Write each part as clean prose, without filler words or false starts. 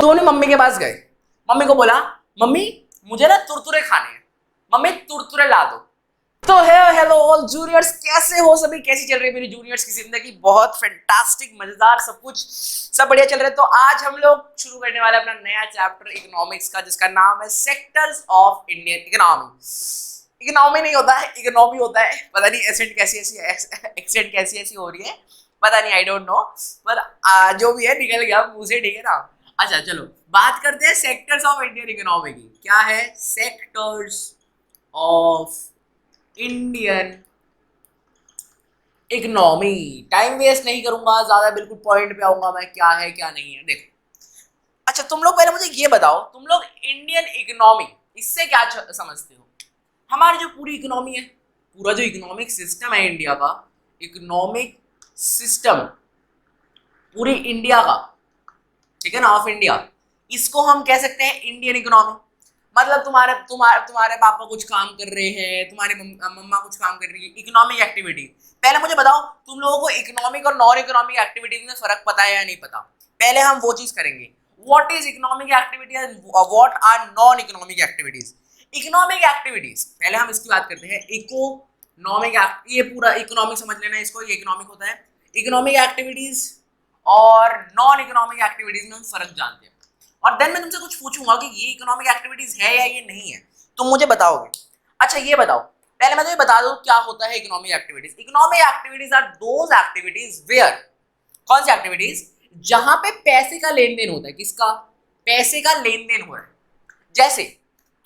दोनों मम्मी के पास गए। मम्मी को बोला, मम्मी मुझे ना तुरतुरे खाने हैं, मम्मी तुरतुरे ला दो। तो है हेलो ऑल जूनियर्स, कैसे हो सभी, कैसी चल रही है मेरी जूनियर्स की जिंदगी? बहुत फैंटास्टिक, मजेदार, सब कुछ सब बढ़िया चल रहा है। तो आज हम लोग शुरू करने वाले अपना नया चैप्टर इकोनॉमिक्स का, जिसका नाम है sectors of Indian economy. Economy नहीं होता है, इकोनॉमी होता है। पता नहीं एक्सेंट कैसी ऐसी हो रही है, पता नहीं, आई डोंट नो, पर जो भी है निकल गया मुंह से, ठीक है ना। अच्छा चलो बात करते हैं सेक्टर्स ऑफ इंडियन इकोनॉमी की। क्या है sectors of Indian economy? Time waste नहीं करूंगा ज्यादा, बिल्कुल पॉइंट पे आऊंगा मैं, क्या है क्या नहीं है। देखो, अच्छा तुम लोग पहले मुझे ये बताओ, तुम लोग इंडियन इकोनॉमी इससे क्या समझते हो? हमारी जो पूरी इकोनॉमी है, पूरा जो इकोनॉमिक सिस्टम है इंडिया का, इकोनॉमिक सिस्टम पूरी इंडिया का, ठीक है ना, ऑफ इंडिया, इसको हम कह सकते हैं इंडियन इकोनॉमी। मतलब तुम्हारे तुम्हारे तुम्हारे पापा कुछ काम कर रहे हैं, तुम्हारी मम्मा कुछ काम कर रही है, इकोनॉमिक एक्टिविटी। पहले मुझे बताओ, तुम लोगों को इकोनॉमिक और नॉन इकोनॉमिक एक्टिविटीज में फर्क पता है या नहीं पता? पहले हम वो चीज करेंगे, what is economic activity and what are non economic activities. Economic activities पहले हम इसकी बात करते हैं। इकोनॉमिक, ये पूरा इकोनॉमिक समझ लेना इसको, ये इकोनॉमिक होता है। इकोनॉमिक एक्टिविटीज और नॉन इकोनॉमिक एक्टिविटीज में हम फर्क जानते हैं। और देन मैं तुमसे कुछ पूछूंगा कि ये इकोनॉमिक एक्टिविटीज है या ये नहीं है, तुम मुझे बताओगे। अच्छा ये बताओ, पहले मैं तुम्हें बता दूं क्या होता है economic activities. Economic activities are those activities where, कौन सी एक्टिविटीज? जहां पे पैसे का लेन देन होता है। किसका? पैसे का लेन देन हो रहा है। जैसे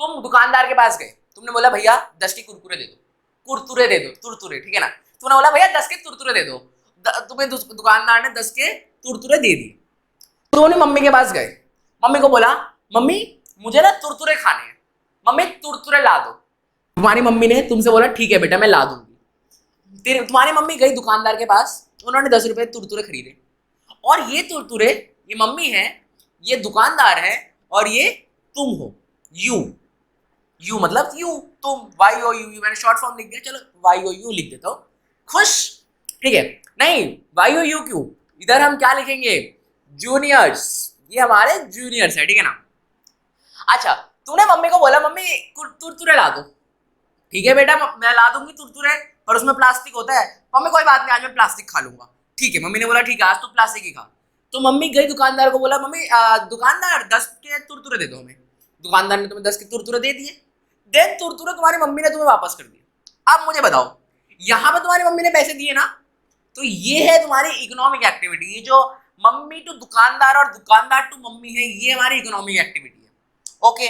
तुम दुकानदार के पास गए, तुमने बोला भैया 10 के कुरकुरे दे दो, कुरकुरे दे दो, तुरतुरे, ठीक है ना। तुमने बोला भैया 10 के तुरतुरे दे दो, तुम्हें दुकानदार ने 10 के तुरतुरे दे दिए। दोनों मम्मी के पास गए, मम्मी को बोला, मम्मी मुझे ना तुरतुरे खाने हैं, मम्मी तुरतुरे ला दो। तुम्हारी मम्मी ने तुमसे बोला ठीक है बेटा मैं ला दूंगी। तुम्हारी मम्मी गई दुकानदार के पास, उन्होंने 10 रुपए तुरतुरे खरीदे। और ये तुरतुरे, ये मम्मी है, ये दुकानदार है, और ये तुम हो, यू। यू मतलब यू, तुम, वाई ओ यू, मैंने शॉर्ट फॉर्म लिख दिया, चलो वाई ओ यू लिख देता हूं, खुश, ठीक है। नहीं, वाई ओ यू क्यों, इधर हम क्या लिखेंगे? जूनियर्स, ये हमारे जूनियर्स है, ठीक है ना। अच्छा तूने मम्मी को बोला मम्मी तुरतुरे ला दो, ठीक है बेटा मैं ला दूंगी तुरतुरे, पर उसमें प्लास्टिक होता है। मम्मी कोई बात नहीं, आज मैं प्लास्टिक खा लूंगा, ठीक है। मम्मी ने बोला ठीक है आज तू प्लास्टिक ही खा। तो मम्मी गई दुकानदार को बोला, मम्मी दुकानदार 10 के तुरतुरे दे दो हमें। दुकानदार ने तुम्हें 10 के तुरतुरे दे दिए। देन तुरतुरे तुम्हारी मम्मी ने तुम्हें वापस कर दिए। अब मुझे बताओ, यहाँ पे तुम्हारी मम्मी ने पैसे दिए ना, तो ये है तुम्हारी इकोनॉमिक एक्टिविटी। ये जो मम्मी टू दुकानदार और दुकानदार टू मम्मी है, ये हमारी इकोनॉमिक एक्टिविटी है। ओके,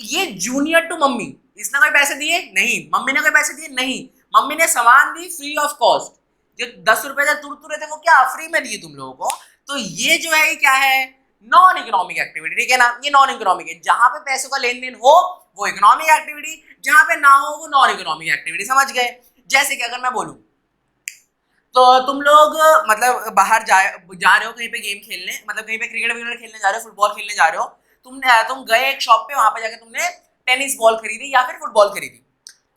ये जूनियर टू मम्मी, इसने कोई पैसे दिए नहीं, मम्मी ने कोई पैसे दिए नहीं, मम्मी ने सामान दी फ्री ऑफ कॉस्ट। जो 10 रुपए से तुरतुरे थे वो क्या फ्री में दिए तुम लोगों को? तो ये जो है क्या है? नॉन इकोनॉमिक एक्टिविटी, ठीक है ना। ये नॉन इकोनॉमिक है। जहां पे पैसों का लेन देन हो वो इकोनॉमिक एक्टिविटी, जहां पे ना हो वो नॉन इकोनॉमिक एक्टिविटी, समझ गए? जैसे कि अगर मैं बोलूं तो तुम लोग मतलब बाहर जा रहे हो कहीं पे गेम खेलने, मतलब कहीं पे क्रिकेट वगैरह खेलने जा रहे हो, फुटबॉल खेलने जा रहे हो, तुम गए एक शॉप पे, वहां पे जाके तुमने टेनिस बॉल खरीदी या फिर फुटबॉल खरीदी।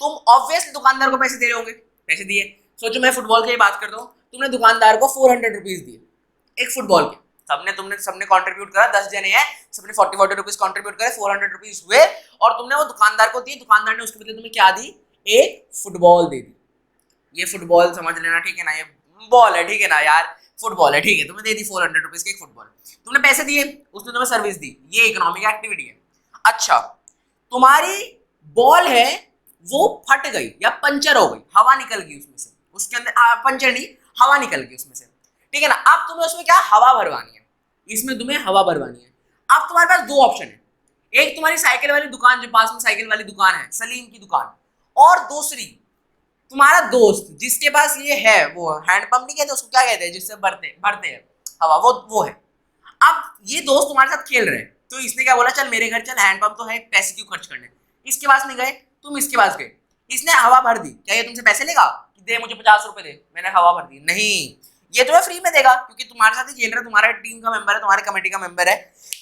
तुम ऑब्वियसली दुकानदार को पैसे दे रहे होगे, पैसे दिए। सोचो मैं फुटबॉल की बात करता हूँ, तुमने दुकानदार को 400 रुपीज दिए एक फुटबॉल के। सबने कंट्रीब्यूट करा, 10 जने हैं, सबने 40 रुपीज कंट्रीब्यूट करे, 400 रुपीज हुए, और तुमने वो दुकानदार को दिए। दुकानदार ने उसके बदले तुम्हें क्या दी? एक फुटबॉल दे दी। ये फुटबॉल समझ लेना, ठीक है ना, ये बॉल है, ठीक है ना यार, फुटबॉल है, ठीक है। तुमने दे दी 400 रुपीज की एक फुटबॉल, तुमने पैसे दिए, उसने तुम्हें सर्विस दी, ये इकोनॉमिक एक्टिविटी है। अच्छा तुम्हारी बॉल है वो फट गई या पंचर हो गई, हवा निकल गई उसमें से, उसके अंदर पंचर नहीं, हवा निकल गई उसमें से, ठीक है ना। अब तुम्हें उसमें क्या हवा भरवानी है, इसमें तुम्हें हवा भरवानी है। अब तुम्हारे पास दो ऑप्शन है, एक तुम्हारी साइकिल वाली दुकान, जो पास में साइकिल वाली दुकान है, सलीम की दुकान, और दूसरी तुम्हारा दोस्त जिसके पास ये है, वो हैंडपंप नहीं कहते उसको, क्या कहते हैं जिससे भरते भरते हैं हवा, वो है। अब ये दोस्त तुम्हारे साथ खेल रहे हैं, तो इसने क्या बोला, चल मेरे घर चल, हैंडपंप तो है, पैसे क्यों खर्च करने। इसके पास नहीं गए, तुम इसके पास गए, इसने हवा भर दी, क्या ये तुमसे पैसे लेगा कि दे मुझे 50 रुपए दे, मैंने हवा भर दी? नहीं, ये तुम्हें फ्री में देगा, क्योंकि तुम्हारे साथ ही खेल रहा है, तुम्हारे टीम का मेंबर है, तुम्हारे कमेटी का मेंबर है,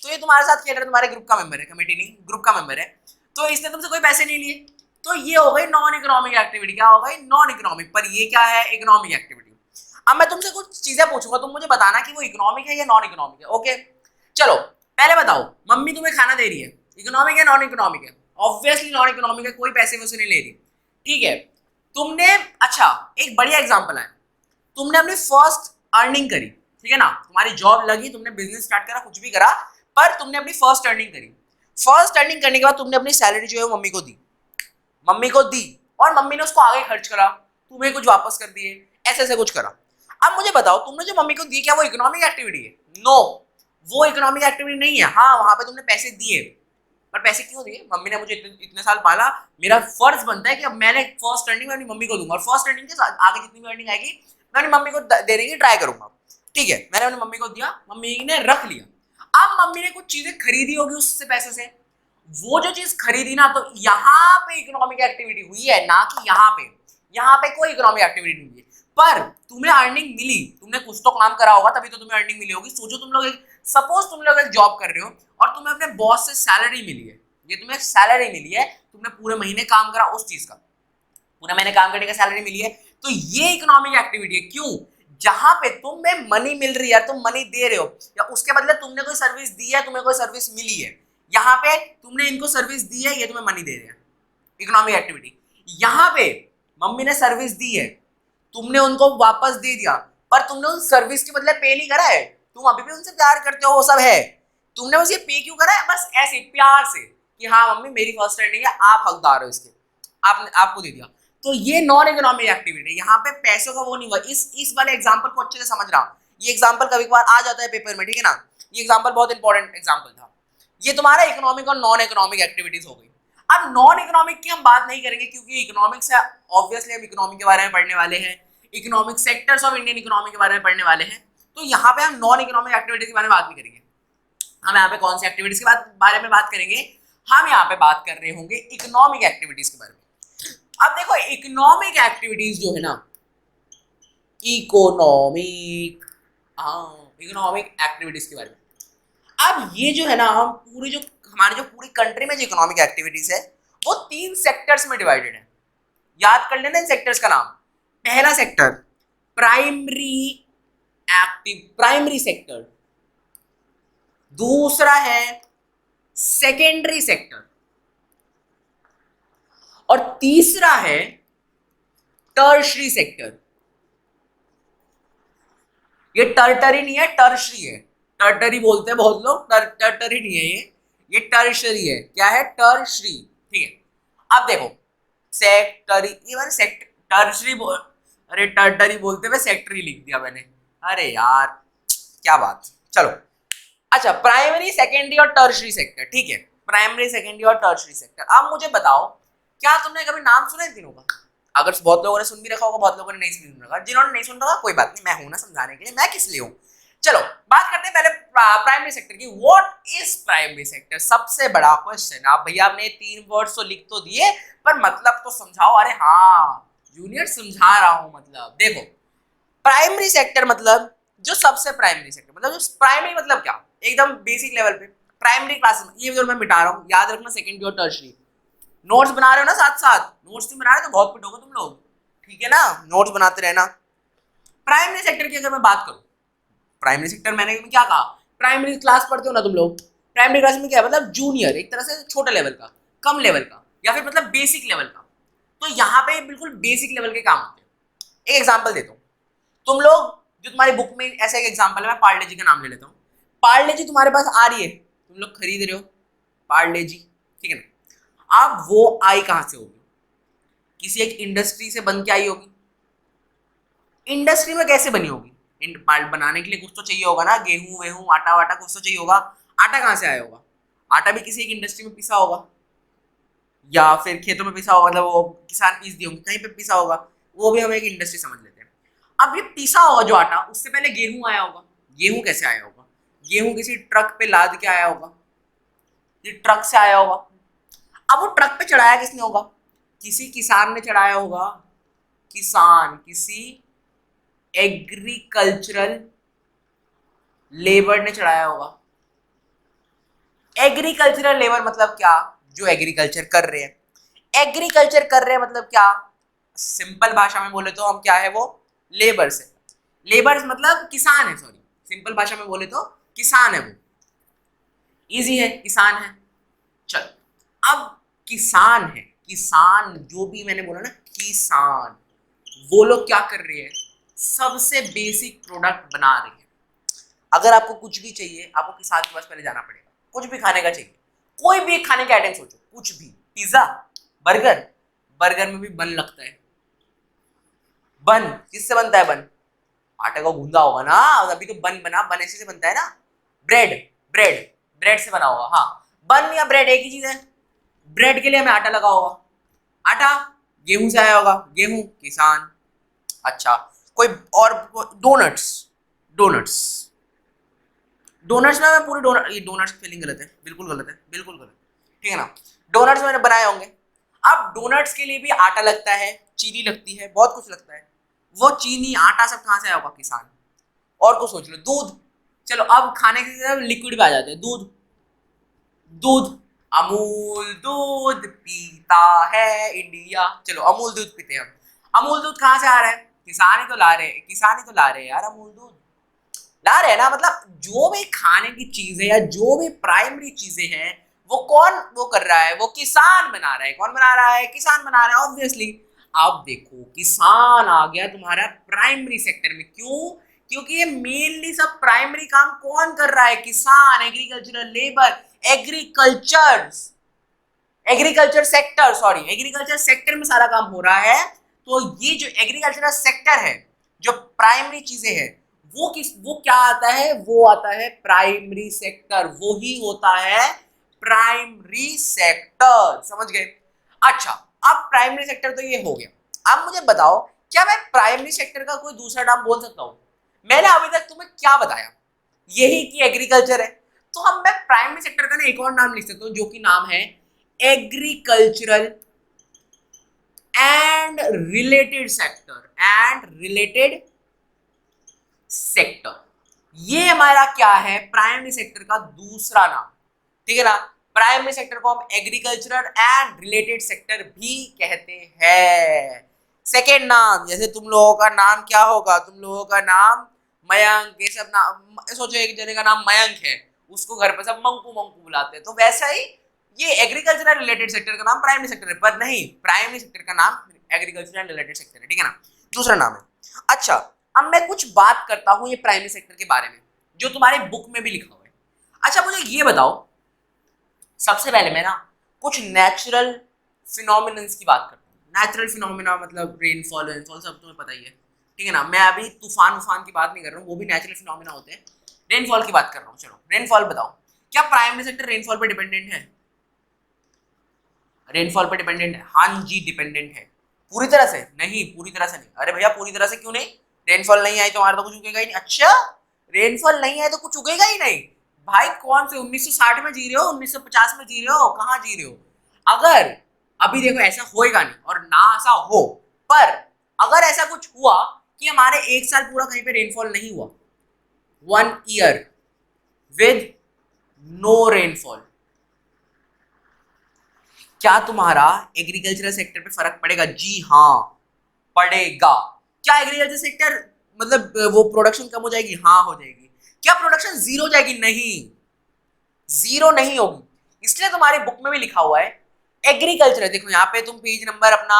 तो ये तुम्हारे साथ खेल रहा है, तुम्हारे ग्रुप का मेंबर है, कमेटी नहीं ग्रुप का मेंबर है, तो इसने तुमसे कोई पैसे नहीं लिए। तो ये हो गई नॉन इकोनॉमिक एक्टिविटी। क्या हो गई? Non economic. पर ये क्या है? Economic activity. अब मैं तुमसे कुछ चीजें पूछूंगा, तुम मुझे बताना कि वो इकोनॉमिक है या नॉन इकोनॉमिक है। ओके चलो, पहले बताओ, मम्मी तुम्हें खाना दे रही है, इकोनॉमिक है नॉन इकोनॉमिक है? ऑब्वियसली नॉन इकोनॉमिक है, कोई पैसे वैसे नहीं ले रही, ठीक है। तुमने, अच्छा एक बढ़िया एग्जांपल है, तुमने अपनी फर्स्ट अर्निंग करी, ठीक है ना, तुम्हारी जॉब लगी, तुमने बिजनेस स्टार्ट करा, कुछ भी करा, पर तुमने अपनी फर्स्ट अर्निंग करी। फर्स्ट अर्निंग करने के बाद तुमने अपनी सैलरी जो है मम्मी को दी, मम्मी को दी, और मम्मी ने उसको आगे खर्च करा, तुम्हें कुछ वापस कर दिए, ऐसे ऐसे कुछ करा। अब मुझे बताओ, तुमने जो मम्मी को दी, क्या वो इकोनॉमिक एक्टिविटी है? नो, वो इकोनॉमिक एक्टिविटी नहीं है। हाँ, वहां पे तुमने पैसे दिए, पर पैसे क्यों दिए? मम्मी ने मुझे इतने साल पाला, मेरा फर्ज बनता है कि अब मैंने फर्स्ट अर्निंग अपनी मम्मी को दूंगा, और फर्स्ट अर्निंग के साथ आगे जितनी भी अर्निंग आएगी मैं अपनी मम्मी को देने की ट्राई करूंगा, ठीक है। मैंने अपनी मम्मी को दिया, मम्मी ने रख लिया। अब मम्मी ने कुछ चीजें खरीदी होगी उससे पैसे से, वो जो चीज खरीदी ना, तो यहाँ पे इकोनॉमिक एक्टिविटी हुई है, ना कि यहाँ पे कोई इकोनॉमिक एक्टिविटी नहीं हुई है। पर तुम्हें अर्निंग मिली, तुमने कुछ तो काम करा होगा, तभी तो तुम्हें अर्निंग मिली होगी। सोचो तुम लोग सपोज तुम लोग एक जॉब कर रहे हो और तुम्हें अपने बॉस से सैलरी मिली है, ये तुम्हें सैलरी मिली है, तुमने पूरे महीने काम करा उस चीज का, पूरे महीने काम करने का सैलरी मिली है, तो ये इकोनॉमिक एक्टिविटी है। क्यों? जहां पे तुम्हें मनी मिल रही है, तुम मनी दे रहे हो, या उसके बदले तुमने कोई सर्विस दी है, तुम्हें कोई सर्विस मिली है, यहाँ पे तुमने इनको सर्विस दी है, ये तुम्हें मनी दे रहे हैं, इकोनॉमिक एक्टिविटी। यहाँ पे मम्मी ने सर्विस दी है, तुमने उनको वापस दे दिया, पर तुमने उन सर्विस के बदले पे नहीं करा है, तुम अभी भी उनसे प्यार करते हो, वो सब है, तुमने बस ये पे क्यों करा है? बस ऐसे प्यार से कि हाँ मम्मी मेरी फर्स्ट अर्निंग है, आप हकदार हो इसके, आपने आपको दे दिया। तो ये नॉन इकोनॉमिक एक्टिविटी, यहाँ पे पैसों का वो नहीं हुआ। इस वाले एग्जांपल को अच्छे से समझ रहा हूँ, ये एग्जांपल कभी कभार आ जाता है पेपर में, ठीक है ना, ये एग्जांपल बहुत इंपॉर्टेंट एग्जांपल था। ये तुम्हारा इकोनॉमिक और नॉन इकोनॉमिक एक्टिविटीज हो गई। अब नॉन इकोनॉमिक की हम बात नहीं करेंगे, क्योंकि इकोनॉमिक्स है, ऑब्वियसली हम इकोनॉमिक के बारे में पढ़ने वाले हैं, economic sectors of Indian economy के बारे में पढ़ने वाले हैं, तो यहाँ पे हम नॉन इकोनॉमिक एक्टिविटीज के बारे में बात नहीं करेंगे। हम यहाँ पे कौन सी एक्टिविटीज के बारे में बात करेंगे? हम यहाँ पे बात कर रहे होंगे इकोनॉमिक एक्टिविटीज के बारे में। अब देखो, इकोनॉमिक एक्टिविटीज जो है ना, इकोनॉमिक, हाँ इकोनॉमिक एक्टिविटीज के बारे में। अब ये जो है ना, हम पूरी जो हमारे जो पूरी कंट्री में जो इकोनॉमिक एक्टिविटीज है, वो 3 सेक्टर्स में डिवाइडेड है। याद कर लेना इन सेक्टर्स का नाम। पहला सेक्टर प्राइमरी सेक्टर, दूसरा है सेकेंडरी सेक्टर, और तीसरा है टर्शरी सेक्टर। ये टर्टरी नहीं है, टर्शरी है। टर्टरी बोलते हैं बहुत लोग, टर्टरी नहीं है ये टर्शरी है। क्या है? टर्शरी, ठीक है। अब देखो, सेक्टरी, इवन टर्शरी अरे टर्टरी बोलते हुए सेक्टरी लिख दिया मैंने, अरे यार क्या बात। चलो, अच्छा प्राइमरी, सेकेंडरी और टर्शरी सेक्टर, ठीक है, प्राइमरी, सेकेंडरी और टर्शरी सेक्टर। अब मुझे बताओ, क्या तुमने कभी नाम सुना इन तीनों का? अगर बहुत लोगों ने सुन भी रखा होगा, बहुत लोगों ने नहीं सुन रखा, जिन्होंने नहीं सुन रखा कोई बात नहीं, मैं हूं ना समझाने के लिए, मैं किस लिए हूं। चलो बात करते हैं पहले प्राइमरी सेक्टर की। What is primary sector? सबसे बड़ा क्वेश्चन। आप भैया आपने 3 वर्ड्स तो लिख तो दिए, पर मतलब तो समझाओ। अरे हाँ जूनियर समझा रहा हूं, मतलब देखो, प्राइमरी सेक्टर मतलब जो सबसे प्राइमरी सेक्टर, मतलब जो प्राइमरी मतलब क्या, एकदम बेसिक लेवल पे प्राइमरी क्लास, ये जो मैं मिटा रहा हूँ, याद रखना सेकेंडरी और टर्शरी। नोट्स बना रहे हो ना साथ साथ, नोट्स नहीं बना रहे तो बहुत पिटोगे तुम लोग, ठीक है ना, नोट्स बनाते रहना। प्राइमरी सेक्टर की अगर मैं बात करूं, प्राइमरी सेक्टर मैंने क्या कहा, प्राइमरी क्लास पढ़ते हो ना तुम लोग, प्राइमरी क्लास में क्या है, मतलब जूनियर, एक तरह से छोटे लेवल का, कम लेवल का, या फिर मतलब बेसिक लेवल का। तो यहाँ पे बिल्कुल बेसिक लेवल के काम होते हैं। एक एग्जांपल देता हूँ, तुम लोग जो तुम्हारी बुक में ऐसा एक एग्जांपल है, मैं पार्ले जी का नाम ले लेता हूँ। पार्ले जी तुम्हारे पास आ रही है, तुम लोग खरीद रहे हो पार्ले जी, ठीक है ना। अब वो आई कहाँ से होगी? किसी एक इंडस्ट्री से बन के आई होगी। इंडस्ट्री में कैसे बनी होगी? बनाने के लिए कुछ तो चाहिए होगा ना, गेहूं वेहूं आटा वाटा कुछ तो चाहिए होगा। आटा कहाँ से आया होगा? आटा भी किसी एक इंडस्ट्री में पिसा होगा, या फिर खेतों में पिसा होगा, मतलब वो किसान पीस दिए होंगे, कहीं पे पिसा होगा, वो भी हम एक इंडस्ट्री समझ लेते हैं। अब ये पिसा होगा जो आटा, उससे पहले गेहूं आया होगा। गेहूं कैसे आया होगा? गेहूं किसी ट्रक पे लाद के आया होगा, ये ट्रक से आया होगा। अब वो ट्रक पे चढ़ाया किसने होगा? किसी किसान ने चढ़ाया होगा। किसान, किसी एग्रीकल्चरल लेबर ने चढ़ाया होगा। एग्रीकल्चरल लेबर मतलब क्या? जो एग्रीकल्चर कर रहे हैं। एग्रीकल्चर कर रहे हैं मतलब क्या? सिंपल भाषा में बोले तो हम क्या है, वो लेबर्स है। लेबर्स मतलब किसान है, सॉरी, सिंपल भाषा में बोले तो किसान है वो। इजी है, किसान है। चलो अब किसान है, किसान जो भी मैंने बोला ना किसान, वो लोग क्या कर रहे हैं, सबसे बेसिक प्रोडक्ट बना रहे हैं। अगर आपको कुछ भी चाहिए आपको किसान के पास पहले जाना पड़ेगा। कुछ भी खाने का चाहिए, कोई भी खाने का आइटम सोचो, कुछ भी, पिज्जा, बर्गर, बर्गर में भी बन लगता है। बन किससे बनता है? बन आटे का गूंदा होगा ना, अभी तो बन बना, बन ऐसे से बनता है ना। ब्रेड, ब्रेड, ब्रेड से बना होगा। हाँ, बन या ब्रेड एक ही चीज है। ब्रेड के लिए हमें आटा लगा होगा, आटा गेहूं से आया होगा, गेहूं किसान। अच्छा, कोई और? डोनट्स, डोनट्स, डोनट्स में मैं पूरी डोनट, ये डोनट्स स्पेलिंग गलत है, बिल्कुल गलत है, बिल्कुल गलत, ठीक है ना। डोनट्स मैंने बनाए होंगे। अब डोनट्स के लिए भी आटा लगता है, चीनी लगती है, बहुत कुछ लगता है। वो चीनी आटा सब कहां से आया होगा? किसान। और कुछ सोच लो, दूध। चलो अब खाने के लिक्विड पे आ जाते हैं, दूध, दूध, अमूल दूध पीता है इंडिया। चलो अमूल दूध पीते हैं हम। अमूल दूध कहां से आ रहा है? किसान ही तो ला रहे हैं, किसान ही तो ला रहे हैं यार, अमूल दूध ला रहे हैं ना। मतलब जो भी खाने की चीजें या जो भी प्राइमरी चीजें हैं वो कौन वो कर रहा है? वो किसान बना रहा है। कौन बना रहा है? किसान बना रहा है, ऑब्वियसली। अब देखो किसान आ गया तुम्हारा प्राइमरी सेक्टर में। क्यों? क्योंकि ये मेनली सब प्राइमरी काम कौन कर रहा है? किसान, agricultural labour, agriculture, agriculture sector, sorry, agriculture sector में सारा काम हो रहा है। तो ये जो एग्रीकल्चरल सेक्टर है, जो प्राइमरी चीजें हैं, वो क्या आता है? वो आता है प्राइमरी सेक्टर, वो ही होता है प्राइमरी सेक्टर। समझ गए? अच्छा, अब प्राइमरी सेक्टर तो ये हो गया। अब मुझे बताओ, क्या मैं प्राइमरी सेक्टर का कोई दूसरा नाम बोल सकता हूं? मैंने अभी तक तुम्हें क्या बताया? यही कि एग्रीकल्चर है। तो हम मैं प्राइमरी सेक्टर का ना एक और नाम लिख सकता हूं, जो कि नाम है agricultural and related sector, and related sector. ये हमारा क्या है? प्राइमरी सेक्टर का दूसरा नाम, ठीक है ना। प्राइमरी सेक्टर को हम एग्रीकल्चरल एंड रिलेटेड सेक्टर भी कहते हैं। सेकेंड नाम, जैसे तुम लोगों का नाम क्या होगा? तुम लोगों का नाम मयंक, ये सब नाम सोचो, एक जने का नाम मयंक है, उसको घर पे सब मंकू मंकू बुलाते हैं, तो वैसा ही ये एग्रीकल्चरल रिलेटेड सेक्टर का नाम प्राइमरी सेक्टर है, पर नहीं, प्राइमरी सेक्टर का नाम एग्रीकल्चर एंड रिलेटेड सेक्टर है, ठीक है ना, दूसरा नाम है। अच्छा, अब मैं कुछ बात करता हूं ये प्राइमरी सेक्टर के बारे में, जो तुम्हारे बुक में भी लिखा हुआ है। अच्छा, मुझे ये बताओ, सबसे पहले मैं ना कुछ नेचुरल फिनोमिनन्स की बात करता हूँ। नेचुरल फिनोमिना मतलब रेनफॉल, रेनफॉल सब तुम्हें पता ही है, ठीक है ना। मैं अभी तूफान उफान की बात नहीं कर रहा हूँ, वो भी नेचुरल फिनोमिना होते हैं। रेनफॉल की बात कर रहा हूँ। चलो रेनफॉल बताओ, क्या प्राइमरी सेक्टर रेनफॉल पर डिपेंडेंट है? रेनफॉल पर डिपेंडेंट है? हाँ जी, डिपेंडेंट है। पूरी तरह से नहीं, पूरी तरह से नहीं। अरे भैया पूरी तरह से क्यों नहीं? रेनफॉल नहीं आई तो हमारा तो कुछ उगेगा ही नहीं। अच्छा, रेनफॉल नहीं आए तो कुछ उगेगा ही नहीं? भाई कौन से 1960 में जी रहे हो, 1950 में जी रहे हो, कहाँ जी रहे हो? अगर अभी देखो ऐसा होएगा नहीं, और ना ऐसा हो, पर अगर ऐसा कुछ हुआ कि हमारे एक साल पूरा कहीं पे रेनफॉल नहीं हुआ, 1 ईयर विद नो रेनफॉल, क्या तुम्हारा एग्रीकल्चरल सेक्टर पे फर्क पड़ेगा? जी हाँ, पड़ेगा। क्या एग्रीकल्चर सेक्टर मतलब वो प्रोडक्शन कम हो जाएगी? हाँ हो जाएगी। क्या प्रोडक्शन जीरो हो जाएगी? नहीं, जीरो नहीं होगी। इसलिए तुम्हारी बुक में भी लिखा हुआ है एग्रीकल्चर। देखो यहाँ पे तुम पेज नंबर अपना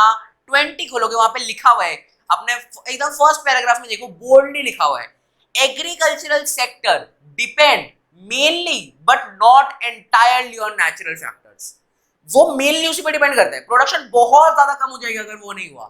20 खोलोगे, वहां पे लिखा हुआ है, अपने एकदम फर्स्ट पैराग्राफ में देखो, बोल्डली लिखा हुआ है, agricultural sector depend mainly but not entirely on natural factors. वो मेनली उसी पर डिपेंड करता है। प्रोडक्शन बहुत ज्यादा कम हो जाएगी अगर वो नहीं हुआ,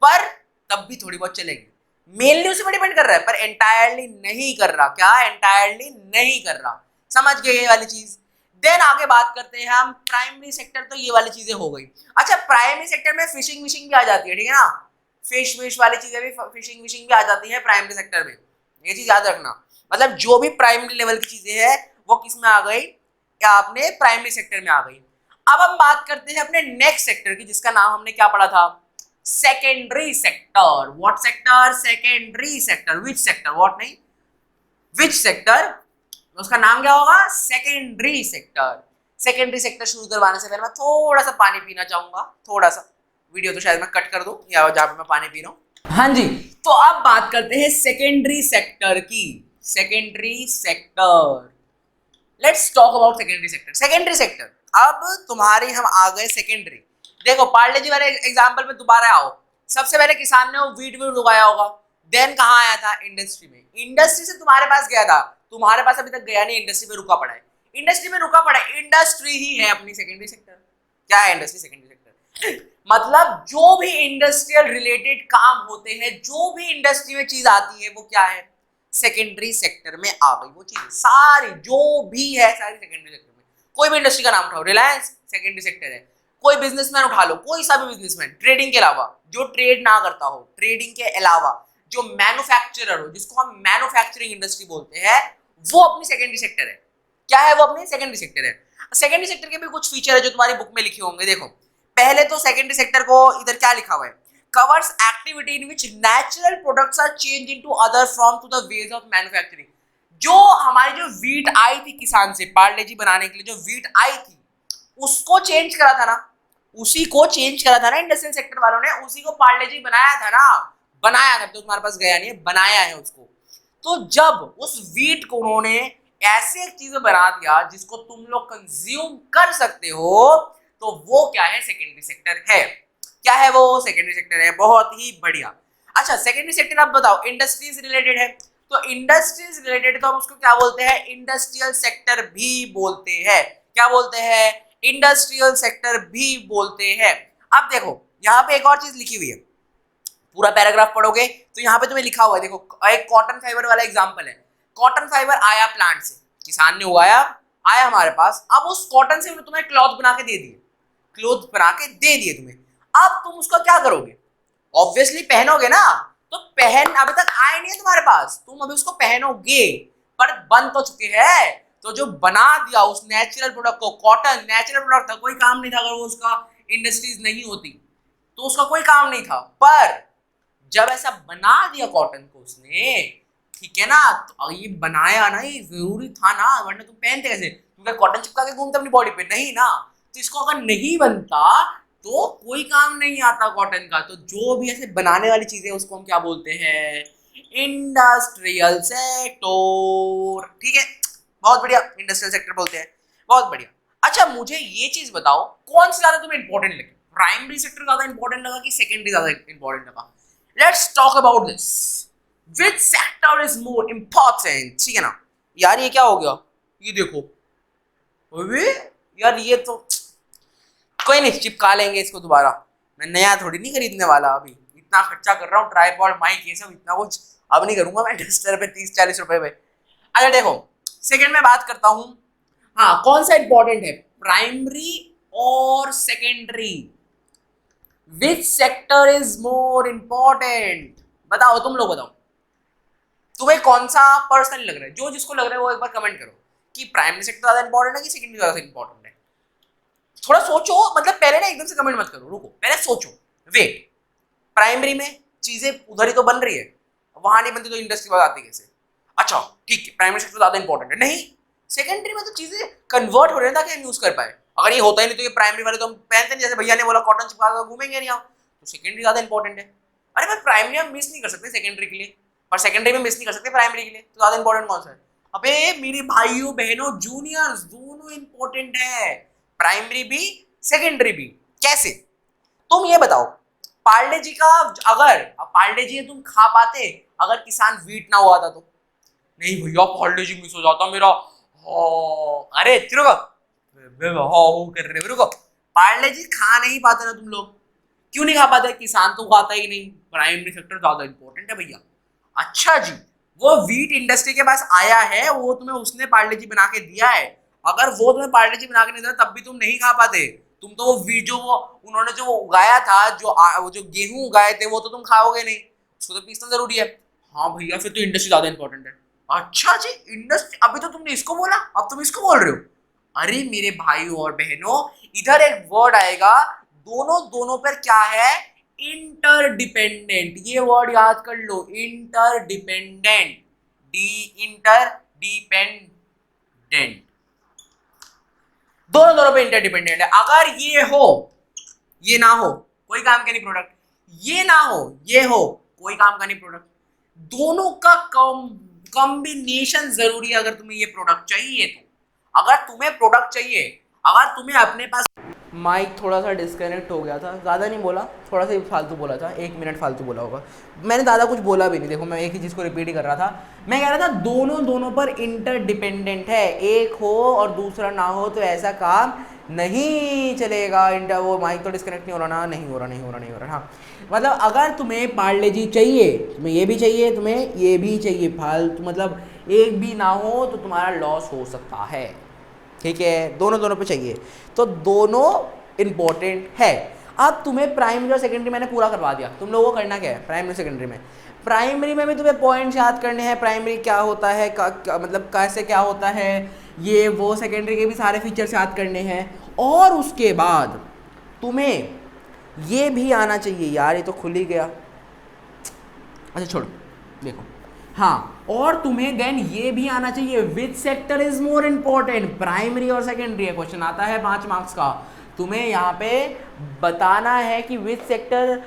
पर तब भी थोड़ी बहुत चलेगी। मेनली उसी पर डिपेंड कर रहा है, पर एंटायरली नहीं कर रहा। क्या? एंटायरली नहीं कर रहा। समझ गए ये वाली चीज? देन आगे बात करते हैं हम प्राइमरी सेक्टर, तो ये वाली चीजें हो गई। अच्छा, प्राइमरी सेक्टर में फिशिंग विशिंग भी आ जाती है, ठीक है ना। फिश विश वाली चीजें भी, फिशिंग विशिंग भी आ जाती है प्राइमरी सेक्टर में। ये चीज याद रखना, मतलब जो भी प्राइमरी लेवल की चीजें हैं वो किस में आ गई? क्या आपने प्राइमरी सेक्टर में आ गई। अब हम बात करते हैं अपने नेक्स्ट सेक्टर की, जिसका नाम हमने क्या पढ़ा था? Secondary sector. What sector? Secondary sector. Which sector? What नहीं, विच सेक्टर, उसका नाम क्या होगा? Secondary sector. सेकेंडरी सेक्टर शुरू करवाने से पहले मैं थोड़ा सा पानी पीना चाहूंगा, थोड़ा सा। वीडियो तो शायद मैं कट कर दूं, या जहां पे मैं पानी पी रहा हूं। हाँ जी, तो अब बात करते हैं सेकेंडरी सेक्टर की। Secondary sector, let's talk about secondary sector. Secondary sector, अब तुम्हारे हम आ गए सेकेंडरी। देखो पार्ले जी वाले एग्जांपल में दोबारा आओ। सबसे पहले किसान ने वो वीट वीट उगाया होगा, देन कहाँ आया था? इंडस्ट्री में। इंडस्ट्री से तुम्हारे पास गया था, तुम्हारे पास अभी तक गया नहीं, इंडस्ट्री में रुका पड़ा है। इंडस्ट्री में रुका पड़ा है, इंडस्ट्री ही है अपनी सेकेंडरी सेक्टर। क्या है इंडस्ट्री? सेकेंडरी सेक्टर मतलब जो भी इंडस्ट्रियल रिलेटेड काम होते हैं, जो भी इंडस्ट्री में चीज आती है वो क्या है? सेकेंडरी सेक्टर में आ गई वो चीज सारी, जो भी है सारी सेकेंडरी सेक्टर में। कोई भी इंडस्ट्री का नाम उठाओ, रिलायंस सेकेंडरी सेक्टर है। कोई बिजनेसमैन उठा लो, कोई सा भी बिजनेसमैन, ट्रेडिंग के अलावा, जो ट्रेड ना करता हो, ट्रेडिंग के अलावा जो मैन्युफैक्चरर हो, जिसको हम मैन्युफैक्चरिंग इंडस्ट्री बोलते हैं, वो अपनी सेकेंडरी सेक्टर है। क्या है वो? अपनी सेकेंडरी सेक्टर है। सेकेंडरी सेक्टर के भी कुछ फीचर है जो तुम्हारी बुक में लिखे होंगे। देखो पहले तो सेकेंडरी सेक्टर को इधर क्या लिखा हुआ है? covers activity in which natural products are changed into other from to the ways of manufacturing। जो हमारी जो वीट आई थी किसान से पार्ले जी बनाने के लिए, जो वीट आई थी उसको चेंज करा था ना, उसी को चेंज करा था ना इंडस्ट्रियल सेक्टर वालों ने, उसी को पार्ले जी बनाया था ना। बनाया था तो तुम्हारे पास गया नहीं है, बनाया है उसको। तो जब उस वीट को उन्होंने ऐसे एक चीज बना दिया जिसको तुम लोग कंज्यूम कर सकते हो, तो वो क्या है? सेकेंडरी सेक्टर है। क्या है वो? सेकेंडरी सेक्टर है। बहुत ही बढ़िया। अच्छा सेकेंडरी सेक्टर आप बताओ, इंडस्ट्रीज रिलेटेड है, तो इंडस्ट्रीज रिलेटेड तो हम उसको क्या बोलते हैं? इंडस्ट्रियल सेक्टर भी बोलते हैं। क्या बोलते हैं? इंडस्ट्रियल सेक्टर भी बोलते हैं। अब देखो यहाँ पे एक और चीज लिखी हुई है, पूरा पैराग्राफ पढ़ोगे तो यहाँ पे तुम्हें लिखा हुआ है। देखो एक कॉटन फाइबर वाला एग्जांपल है। कॉटन फाइबर आया प्लांट से, किसान ने उगाया, आया हमारे पास। अब उस कॉटन से तुम्हें क्लॉथ बना के दे दिए, क्लॉथ बना के दे दिए तुम्हें। अब तुम उसका क्या करोगे? ऑब्वियसली पहनोगे ना। तो पहन अभी तक आए नहीं है तुम्हारे पास, तुम अभी उसको पहनोगे, पर बन तो चुके हैं। तो जो बना दिया उस नेचुरल प्रोडक्ट को, कॉटन नेचुरल प्रोडक्ट था, कोई काम नहीं था अगर वो उसका इंडस्ट्रीज नहीं होती तो उसका कोई काम नहीं था। पर जब ऐसा बना दिया कॉटन को उसने, ठीक है ना, तो ये बनाया ना, ये जरूरी था ना, वरना तुम पहनते कैसे? तुम क्या कॉटन चिपका के घूमते अपनी बॉडी पे? नहीं ना। तो इसको अगर नहीं बनता तो कोई काम नहीं आता कॉटन का। तो जो भी ऐसे बनाने वाली चीजें उसको हम क्या बोलते हैं? Industrial sector. ठीक है, बहुत बढ़िया, इंडस्ट्रियल सेक्टर बोलते हैं। बहुत बढ़िया। अच्छा मुझे ये चीज बताओ, कौन सा ज्यादा तुम्हें इंपॉर्टेंट लगे? प्राइमरी सेक्टर ज्यादा इंपॉर्टेंट लगा कि सेकेंडरी ज्यादा इंपॉर्टेंट लगा? Let's talk about this. Which sector is more important? ठीक है ना यार, ये क्या हो गया? ये देखो, अबे यार ये तो कोई नहीं, चिपका लेंगे इसको दोबारा। मैं नया थोड़ी नहीं खरीदने वाला, अभी इतना खर्चा कर रहा हूँ, ट्राइपॉड माइक ये सब, इतना कुछ अब नहीं करूंगा मैं डस्टर पे 30-40 रुपए पे। अच्छा देखो सेकंड में बात करता हूँ, हाँ कौन सा इंपॉर्टेंट है, प्राइमरी और secondary? Which sector is more important? बताओ, तुम लोग बताओ, तुम्हें कौन सा पर्सनली लग रहा है? जो जिसको लग रहा है वो एक बार कमेंट करो कि प्राइमरी सेक्टर ज्यादा इंपॉर्टेंट है कि सेकेंडरी ज्यादा इंपॉर्टेंट है। थोड़ा सोचो, मतलब पहले ना एकदम से कमेंट मत करो, रुको पहले सोचो। वेट, प्राइमरी में चीजें उधर ही तो बन रही है, वहां नहीं बनती तो इंडस्ट्री बात आती कैसे? अच्छा ठीक है, प्राइमरी सेक्टर ज्यादा इंपॉर्टेंट है। नहीं, सेकेंडरी में तो चीजें कन्वर्ट हो रही है ताकि हम यूज कर पाए। अगर ये होता ही नहीं तो ये प्राइमरी वाले तो हम पहनते नहीं, जैसे भैया ने बोला कॉटन चिपका कर घूमेंगे नहीं हम, तो सेकेंडरी ज्यादा इंपॉर्टेंट है। अरे भाई प्राइमरी हम मिस नहीं कर सकते सेकेंडरी के लिए, और सेकेंडरी में मिस नहीं कर सकते प्राइमरी के लिए, तो ज्यादा इंपॉर्टेंट कौन सा है? अबे मेरे भाइयों बहनों जूनियर्स, दोनों इंपॉर्टेंट है, प्राइमरी भी सेकेंडरी भी। कैसे? तुम ये बताओ, पार्ले जी का अगर पार्ले जी तुम खा पाते अगर किसान वीट ना हुआ था तो? नहीं भैया पार्ले जी मिस हो जाता मेरा। अरे रुको, कर रहे रुको, पार्ले जी खा नहीं पाते ना तुम लोग? क्यों नहीं खा पाते? किसान तो उगाता ही नहीं, प्राइमरी सेक्टर ज्यादा इंपॉर्टेंट है भैया। अच्छा जी, वो वीट इंडस्ट्री के पास आया है, वो तुम्हें उसने पार्ले जी बना के दिया है, अगर वो तुम्हें पार्ले जी बना के नहीं दिया तब भी तुम नहीं खा पाते। तुम तो वो वीट जो वो उन्होंने जो उगाया था, वो जो गेहूं उगाए थे वो तो तुम खाओगे नहीं, उसको तो पीसना जरूरी है। हाँ भैया फिर तो इंडस्ट्री ज्यादा इंपॉर्टेंट है। अच्छा जी इंडस्ट्री, अभी तो तुमने इसको बोला, अब तुम इसको बोल रहे हो? अरे मेरे भाइयों और बहनों, इधर एक वर्ड आएगा, दोनों दोनों पर क्या है? इंटरडिपेंडेंट। ये वर्ड याद कर लो, इंटरडिपेंडेंट, इंटरडिपेंडेंट, दोनों दोनों पे इंटरडिपेंडेंट है। अगर ये हो ये ना हो कोई काम का नहीं प्रोडक्ट, ये ना हो ये हो कोई काम का नहीं प्रोडक्ट। दोनों का कॉम्बिनेशन जरूरी है अगर तुम्हें ये प्रोडक्ट चाहिए तो। अगर तुम्हें प्रोडक्ट चाहिए, अगर तुम्हें अपने पास, माइक थोड़ा सा डिस्कनेक्ट हो गया था, ज़्यादा नहीं बोला, थोड़ा सा ही फालतू बोला था, 1 मिनट फालतू बोला होगा, मैंने ज़्यादा कुछ बोला भी नहीं। देखो मैं एक ही चीज़ को रिपीट ही कर रहा था। मैं कह रहा था दोनों पर इंटरडिपेंडेंट है, एक हो और दूसरा ना हो तो ऐसा काम नहीं चलेगा। वो माइक तो डिस्कनेक्ट नहीं हो रहा ना, नहीं हो रहा। हाँ मतलब अगर तुम्हें पार्ले जी चाहिए, तुम्हें ये भी चाहिए, तुम्हें ये भी चाहिए, फालतू मतलब एक भी ना हो तो तुम्हारा लॉस हो सकता है, ठीक है। दोनों पे चाहिए, तो दोनों इंपॉर्टेंट है। अब तुम्हें प्राइमरी और सेकेंडरी मैंने पूरा करवा दिया, तुम लोगों को करना क्या है प्राइमरी सेकेंडरी में। प्राइमरी में भी तुम्हें पॉइंट्स याद करने हैं, प्राइमरी क्या होता है, मतलब कैसे क्या होता है ये वो, सेकेंडरी के भी सारे फीचर्स याद करने हैं। और उसके बाद तुम्हें ये भी आना चाहिए यार, ये तो खुल ही गया, अच्छा छोड़ो देखो, हाँ और तुम्हें देन ये भी आना चाहिए which sector is more important, primary और सेकेंडरी है, क्वेश्चन आता है 5 मार्क्स का। तुम्हें यहाँ पे बताना है कि which sector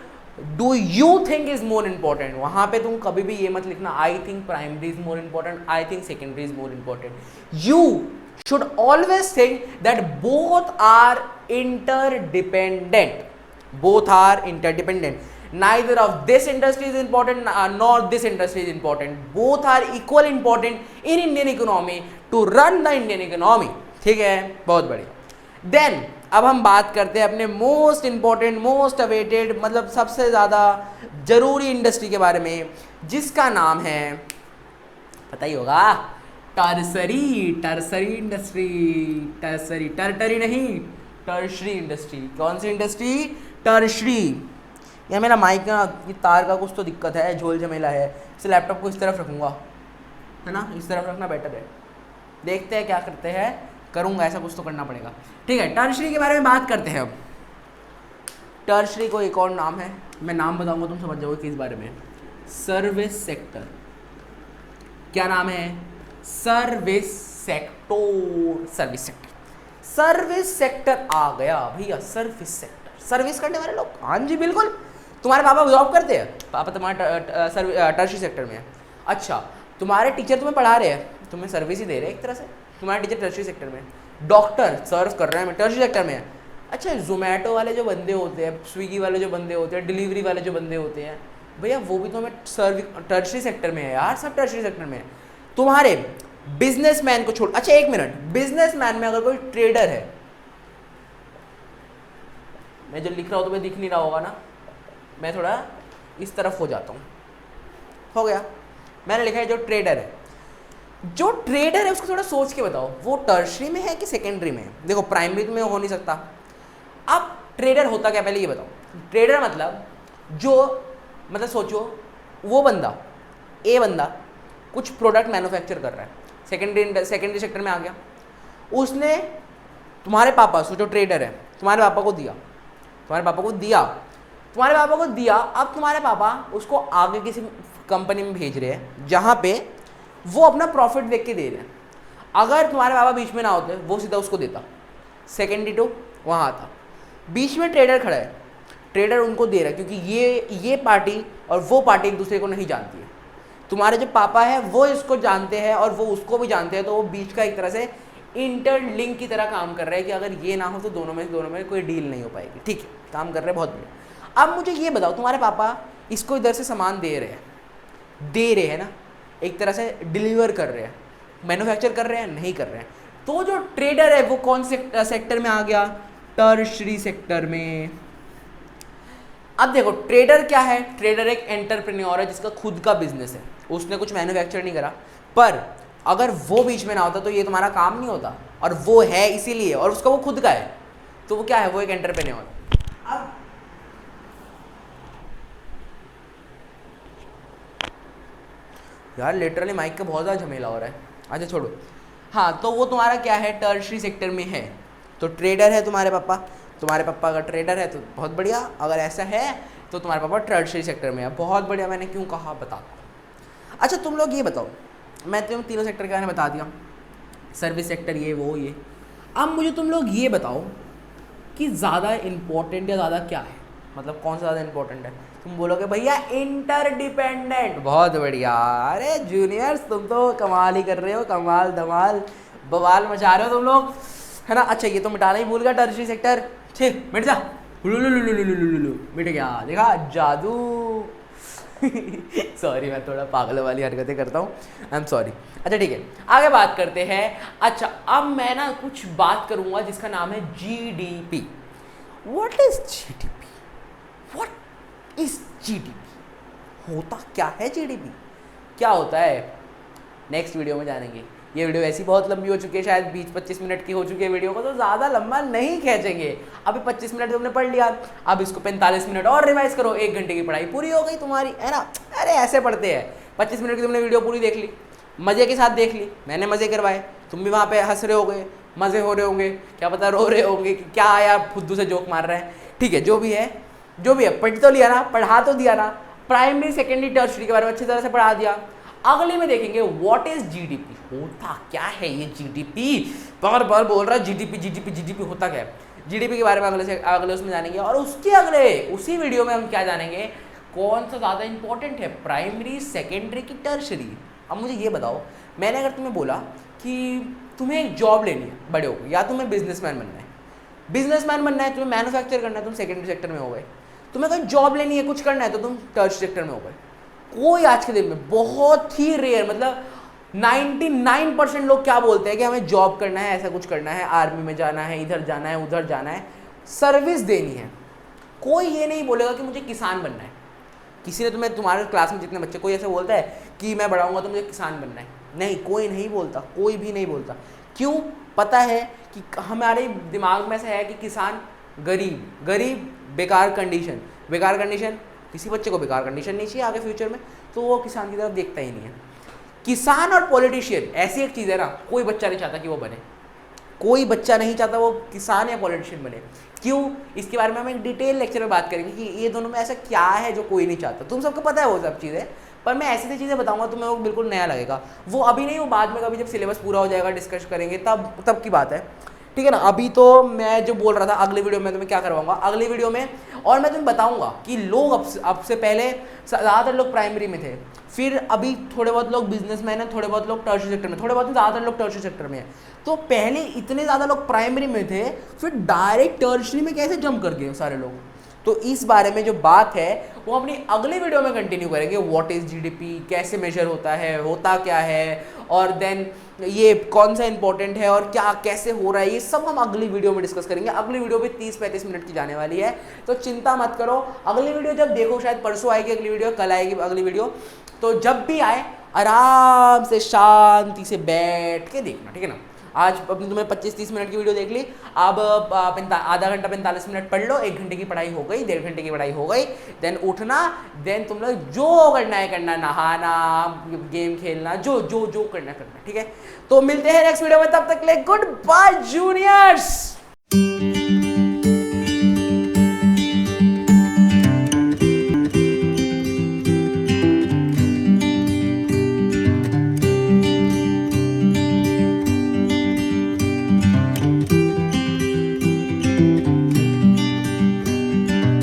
do you think is more important. वहां पे तुम कभी भी ये मत लिखना I think primary is more important, I think secondary is more important. You should always think that both are interdependent, both are interdependent, neither of this industry is important nor this industry is important, both are equal important in Indian economy to run the Indian economy, ठीक है, बहुत बढ़िया। Then अब हम बात करते हैं अपने मोस्ट इंपॉर्टेंट, मोस्ट अवेटेड, मतलब सबसे ज़्यादा जरूरी इंडस्ट्री के बारे में, जिसका नाम है, पता ही होगा, टर्सरी इंडस्ट्री, टर्टरी नहीं, टर्शरी इंडस्ट्री। कौन सी इंडस्ट्री? टर्शरी। यार मेरा माइक ना, ये तार का कुछ तो दिक्कत है, झोल झमेला है, इस लैपटॉप को इस तरफ रखूँगा, है ना, इस तरफ रखना बेटर है। देखते हैं क्या करते हैं, करूँगा, ऐसा कुछ तो करना पड़ेगा, ठीक है। टर्शरी के बारे में बात करते हैं अब। टर्शरी को एक और नाम है, मैं नाम बताऊँगा तुम समझ जाओगे किस बारे में। Service sector. क्या नाम है? Service sector. सर्विस सेक्टर आ गया भैया, सर्विस सेक्टर, सर्विस करने वाले लोग, हाँ जी बिल्कुल। तुम्हारे पापा जॉब करते हैं, पापा तुम्हारे टर्शरी सेक्टर में है। अच्छा, तुम्हारे टीचर तुम्हें पढ़ा रहे हैं, तुम्हें सर्विस ही दे रहे हैं एक तरह से, तुम्हारे टीचर टर्शरी सेक्टर में। डॉक्टर सर्व कर रहे हैं टर्शरी सेक्टर में है। अच्छा, जोमेटो वाले जो बंदे होते हैं, स्विगी वाले जो बंदे होते हैं, डिलीवरी वाले जो बंदे होते हैं, भैया वो भी तो हमें टर्शरी सेक्टर में है यार, सब टर्शरी सेक्टर में है। तुम्हारे बिजनेसमैन को छोड़, अच्छा एक मिनट, बिजनेसमैन में अगर कोई ट्रेडर है, मैं जो लिख रहा हूं तुम्हें दिख नहीं रहा होगा ना, मैं थोड़ा इस तरफ हो जाता हूं, हो गया, मैंने लिखा है जो ट्रेडर है। जो ट्रेडर है उसको थोड़ा सोच के बताओ, वो टर्शरी में है कि सेकेंडरी में है? देखो प्राइमरी में हो नहीं सकता। अब ट्रेडर होता क्या, पहले ये बताओ। ट्रेडर मतलब जो, मतलब सोचो, वो बंदा, ए बंदा कुछ प्रोडक्ट मैन्युफैक्चर कर रहा है, सेकेंडरी सेक्टर में आ गया, उसने तुम्हारे पापा, सोचो ट्रेडर है, तुम्हारे पापा को दिया, अब तुम्हारे पापा उसको आगे किसी कंपनी में भेज रहे हैं जहाँ पे वो अपना प्रॉफिट देख के दे रहे हैं। अगर तुम्हारे पापा बीच में ना होते, वो सीधा उसको देता, सेकेंडरी टू वहाँ आता, बीच में ट्रेडर खड़ा है, ट्रेडर उनको दे रहा है, क्योंकि ये पार्टी और वो पार्टी एक दूसरे को नहीं जानती है। तुम्हारे जो पापा है वो इसको जानते हैं और वो उसको भी जानते हैं, तो वो बीच का एक तरह से इंटरलिंक की तरह काम कर रहा है कि अगर ये ना हो तो दोनों में कोई डील नहीं हो पाएगी, ठीक है, काम कर रहे हैं, बहुत बढ़िया। अब मुझे ये बताओ, तुम्हारे पापा इसको इधर से सामान दे रहे हैं ना, एक तरह से डिलीवर कर रहे हैं, मैन्युफैक्चर कर रहे हैं, नहीं कर रहे हैं, तो जो ट्रेडर है वो कौन से सेक्टर में आ गया? टर्शरी सेक्टर में। अब देखो ट्रेडर क्या है? ट्रेडर एक एंटरप्रेन्योर है जिसका खुद का बिजनेस है, उसने कुछ मैन्युफैक्चर नहीं करा, पर अगर वो बीच में ना होता तो ये तुम्हारा काम नहीं होता, और वो है इसीलिए, और उसका वो खुद का है, तो वो क्या है? वो एक एंटरप्रेन्योर। अब यार लिटरली माइक का बहुत ज़्यादा झमेला हो रहा है, अच्छा छोड़ो। हाँ, तो वो तुम्हारा क्या है? टर्शरी सेक्टर में है। तो ट्रेडर है तुम्हारे पापा अगर ट्रेडर है तो बहुत बढ़िया, अगर ऐसा है तो तुम्हारे पापा टर्शरी सेक्टर में है, बहुत बढ़िया। मैंने क्यों कहा बता। अच्छा तुम लोग ये बताओ, मैं तुम तीनों सेक्टर के बारे में बता दिया, सर्विस सेक्टर ये वो ये। अब मुझे तुम लोग ये बताओ कि ज़्यादा इम्पोर्टेंट या ज़्यादा क्या है, मतलब कौन सा ज़्यादा इम्पोर्टेंट है? तुम बोलोगे भैया इंटरडिपेंडेंट, बहुत बढ़िया। अरे जूनियर्स तुम तो कमाल ही कर रहे हो, कमाल धमाल, बवाल मचा रहे हो तुम लोग, है ना। अच्छा ये तो मिटाना ही भूल गया टर्शियरी सेक्टर, ठीक मिट जा, मिट गया, देखा जादू। सॉरी मैं थोड़ा पागलों वाली हरकतें करता हूँ, आई एम सॉरी। अच्छा ठीक है, आगे बात करते हैं। अच्छा अब मैं ना कुछ बात करूंगा जिसका नाम है GDP। What is GDP? What is GDP? होता क्या है GDP? क्या होता है, नेक्स्ट वीडियो में जानेंगे। ये वीडियो ऐसी बहुत लंबी हो चुकी है, शायद 20-25 मिनट की हो चुकी है वीडियो को, तो ज़्यादा लंबा नहीं खींचेंगे। अभी 25 मिनट तुमने पढ़ लिया, अब इसको 45 मिनट और रिवाइज करो, 1 घंटे की पढ़ाई पूरी हो गई तुम्हारी, है ना। अरे ऐसे पढ़ते हैं। 25 मिनट की तुमने वीडियो पूरी देख ली, मज़े के साथ देख ली, मैंने मज़े करवाए, तुम भी वहाँ पे हंस रहे होगे, मज़े हो रहे होंगे, क्या पता रो रहे होंगे कि क्या यार फुद्दू से जोक मार रहे हैं। ठीक है, जो भी है पढ़ तो लिया ना, पढ़ा तो दिया ना, प्राइमरी सेकेंडरी टर्शरी के बारे में अच्छी तरह से पढ़ा दिया। अगले में देखेंगे व्हाट इज GDP, होता क्या है ये GDP। बार बार बोल रहा है GDP होता क्या है। GDP के बारे में अगले उसमें जानेंगे, और उसके अगले उसी वीडियो में हम क्या जानेंगे, कौन सा ज़्यादा इंपॉर्टेंट है, प्राइमरी सेकेंडरी की टर्शरी। अब मुझे ये बताओ, मैंने अगर तुम्हें बोला कि तुम्हें एक जॉब लेनी है बड़े होकर, या तुम्हें बिजनेसमैन बनना है, तुम्हें मैन्युफैक्चर करना है, तुम सेकेंडरी सेक्टर में हो गए, तुम्हें कोई जॉब लेनी है, कुछ करना है, तो तुम टर्शरी सेक्टर में हो गए। कोई आज के दिन में बहुत ही रेयर, मतलब 99% लोग क्या बोलते हैं कि हमें जॉब करना है, ऐसा कुछ करना है, आर्मी में जाना है, इधर जाना है, उधर जाना है, सर्विस देनी है। कोई ये नहीं बोलेगा कि मुझे किसान बनना है। किसी ने तुम्हारे क्लास में जितने बच्चे, कोई ऐसा बोलता है कि मैं बड़ा होऊंगा तो मुझे किसान बनना है? नहीं, कोई नहीं बोलता, कोई भी नहीं बोलता। क्यों? पता है कि हमारे दिमाग में ऐसा है कि किसान गरीब, बेकार कंडीशन, किसी बच्चे को बेकार कंडीशन नहीं चाहिए आगे फ्यूचर में, तो वो किसान की तरफ देखता ही नहीं है। किसान और पॉलिटिशियन ऐसी एक चीज़ है ना, कोई बच्चा नहीं चाहता कि वो बने, कोई बच्चा नहीं चाहता वो किसान या पॉलिटिशियन बने। क्यों? इसके बारे में हम एक डिटेल लेक्चर में बात करेंगे कि ये दोनों में ऐसा क्या है जो कोई नहीं चाहता। तुम सबको पता है वो सब चीज़ें, पर मैं ऐसी चीज़ें बताऊंगा तुम्हें वो बिल्कुल नया लगेगा। वो अभी नहीं, वो बाद में कभी जब सिलेबस पूरा हो जाएगा डिस्कस करेंगे, तब की बात है, ठीक है ना। अभी तो मैं जो बोल रहा था, अगले वीडियो में तुम्हें क्या करवाऊंगा, अगले वीडियो में, और मैं तुम्हें बताऊंगा कि लोग अब से पहले ज़्यादातर लोग प्राइमरी में थे, फिर अभी थोड़े बहुत लोग बिजनेसमैन हैं, थोड़े बहुत लोग टर्शरी सेक्टर में, थोड़े बहुत ज़्यादातर लोग टर्शरी सेक्टर में हैं। तो पहले इतने ज़्यादा लोग प्राइमरी में थे, फिर डायरेक्ट टर्शरी में कैसे जंप कर गए सारे लोग। तो इस बारे में जो बात है वो अपनी अगले वीडियो में कंटिन्यू करेंगे। व्हाट इज GDP, कैसे मेजर होता है, होता क्या है, और देन ये कौन सा इंपॉर्टेंट है, और क्या कैसे हो रहा है, ये सब हम अगली वीडियो में डिस्कस करेंगे। अगली वीडियो भी 30-35 मिनट की जाने वाली है, तो चिंता मत करो। अगली वीडियो जब देखो, शायद परसों आएगी अगली वीडियो, कल आएगी अगली वीडियो, तो जब भी आए आराम से शांति से बैठ के देखना, ठीक है ना। आज अपनी तुमने 25-30 मिनट की वीडियो देख ली, अब आधा घंटा 45 मिनट पढ़ लो, 1 घंटे की पढ़ाई हो गई, 1.5 घंटे की पढ़ाई हो गई, देन उठना, देन तुम लोग जो करना है करना, नहाना, गेम खेलना, जो करना करना, ठीक है। तो मिलते हैं नेक्स्ट वीडियो में, तब तक के लिए गुड बाय जूनियर्स।